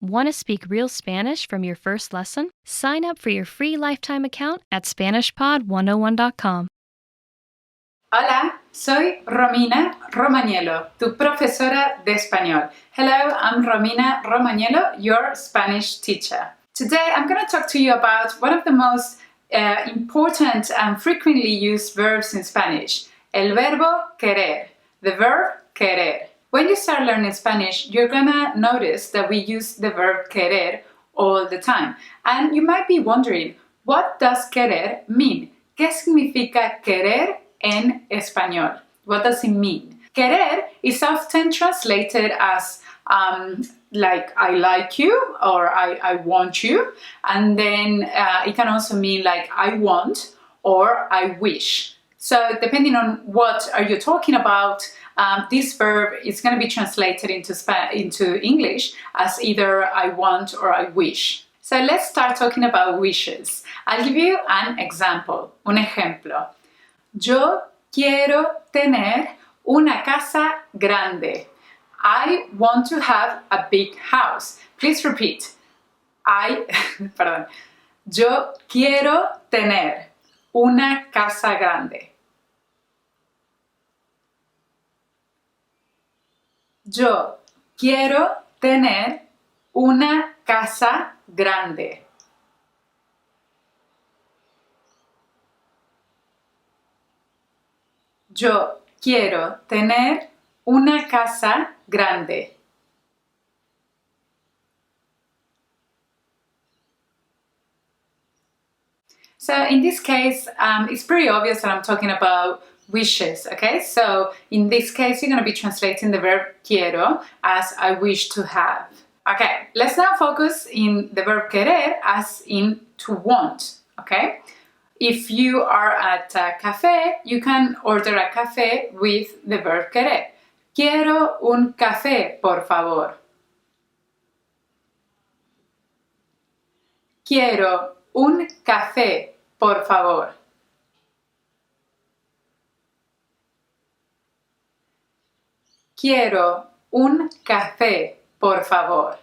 Want to speak real Spanish from your first lesson? Sign up for your free lifetime account at SpanishPod101.com. Hola, soy Romina Romagnolo, tu profesora de español. Hello, I'm Romina Romagnolo, your Spanish teacher. Today I'm going to talk to you about one of the most important and frequently used verbs in Spanish, el verbo querer, the verb querer. When you start learning Spanish, you're gonna notice that we use the verb querer all the time. And you might be wondering, what does querer mean? ¿Qué significa querer en español? What does it mean? Querer is often translated as like I like you or I want you. And then it can also mean like I want or I wish. So depending on what are you talking about, this verb is going to be translated into English as either I want or I wish. So let's start talking about wishes. I'll give you an example, un ejemplo. Yo quiero tener una casa grande. I want to have a big house. Please repeat. Yo quiero tener una casa grande. Yo quiero tener una casa grande. Yo quiero tener una casa grande. So in this case, it's pretty obvious that I'm talking about wishes, okay? So in this case, you're going to be translating the verb quiero as I wish to have. Okay, let's now focus in the verb querer as in to want, okay? If you are at a cafe, you can order a café with the verb querer. Quiero un café, por favor. Quiero un café, por favor. Quiero un café, por favor.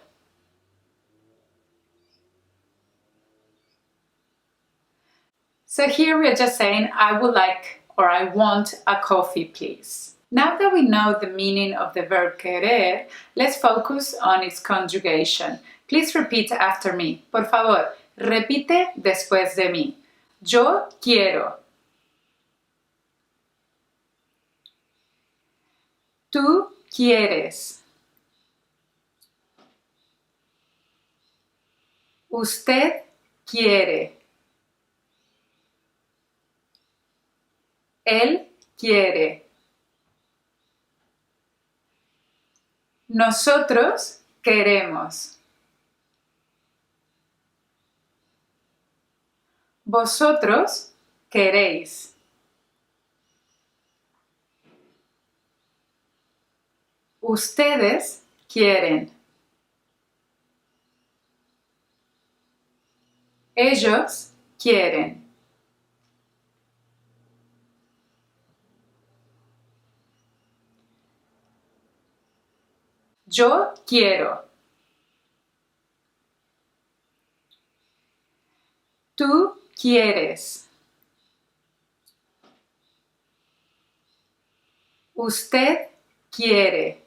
So here we are just saying, I would like or I want a coffee, please. Now that we know the meaning of the verb querer, let's focus on its conjugation. Please repeat after me. Por favor, repite después de mí. Yo quiero. Tú quieres. Usted quiere. Él quiere. Nosotros queremos. Vosotros queréis. Ustedes quieren. Ellos quieren. Yo quiero. Tú quieres. Usted quiere.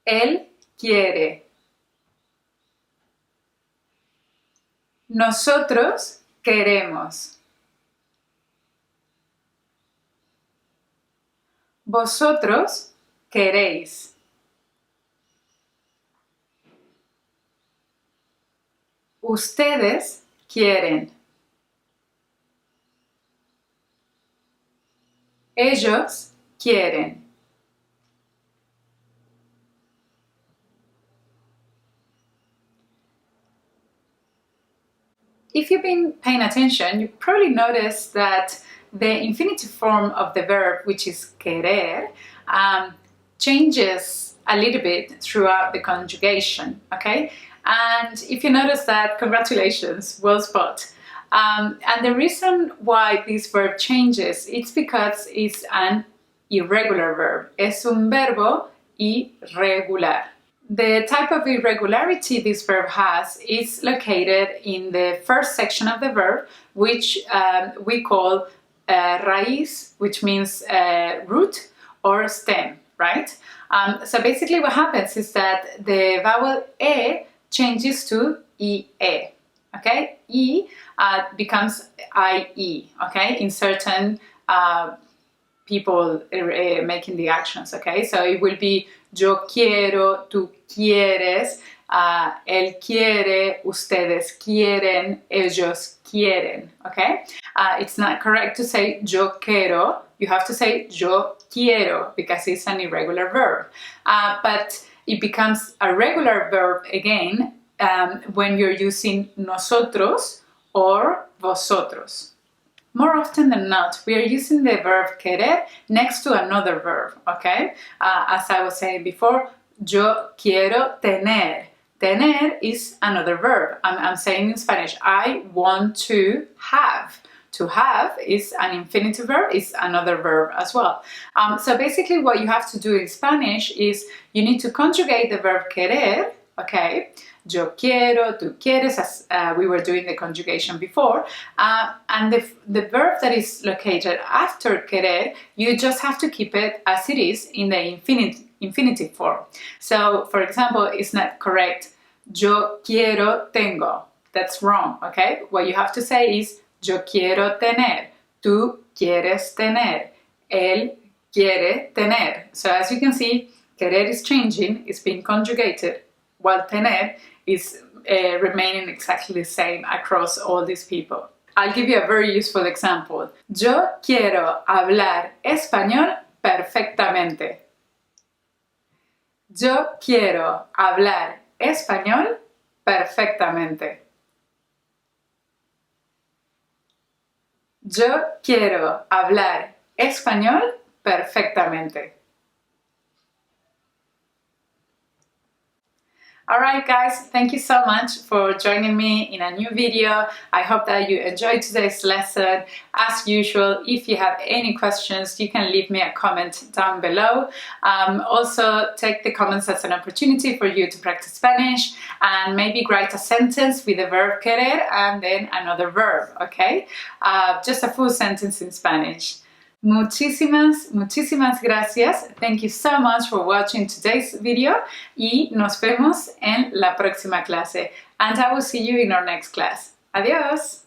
Él quiere. Nosotros queremos. Vosotros queréis. Ustedes quieren. Ellos quieren. If you've been paying attention, you probably noticed that the infinitive form of the verb, which is querer, changes a little bit throughout the conjugation, okay? And if you notice that, congratulations, well spot. And the reason why this verb changes, it's because it's an irregular verb. Es un verbo irregular. The type of irregularity this verb has is located in the first section of the verb, which we call raíz, which means root or stem, right? So basically what happens is that the vowel E changes to IE, okay? E becomes IE, okay? In certain people making the actions, okay? So it will be yo quiero, tú quieres, él quiere, ustedes quieren, ellos quieren, okay? It's not correct to say yo quiero, you have to say yo quiero because it's an irregular verb. But it becomes a regular verb again when you're using nosotros or vosotros. More often than not, we are using the verb querer next to another verb, okay? As I was saying before, yo quiero tener. Tener is another verb. I'm saying in Spanish, I want to have. To have is an infinitive verb, is another verb as well. So basically what you have to do in Spanish is you need to conjugate the verb querer, okay? Yo quiero, tú quieres, as we were doing the conjugation before. And the verb that is located after querer, you just have to keep it as it is in the infinitive form. So, for example, it's not correct, yo quiero tengo. That's wrong, okay? What you have to say is, yo quiero tener, tú quieres tener, él quiere tener. So as you can see, querer is changing, it's being conjugated, while tener is remaining exactly the same across all these people. I'll give you a very useful example. Yo quiero hablar español perfectamente. Yo quiero hablar español perfectamente. Yo quiero hablar español perfectamente. Alright guys, thank you so much for joining me in a new video. I hope that you enjoyed today's lesson. As usual, if you have any questions, you can leave me a comment down below. Also, take the comments as an opportunity for you to practice Spanish and maybe write a sentence with the verb querer and then another verb, okay? Just a full sentence in Spanish. Muchísimas gracias. Thank you so much for watching today's video y nos vemos en la próxima clase. And I will see you in our next class. Adiós.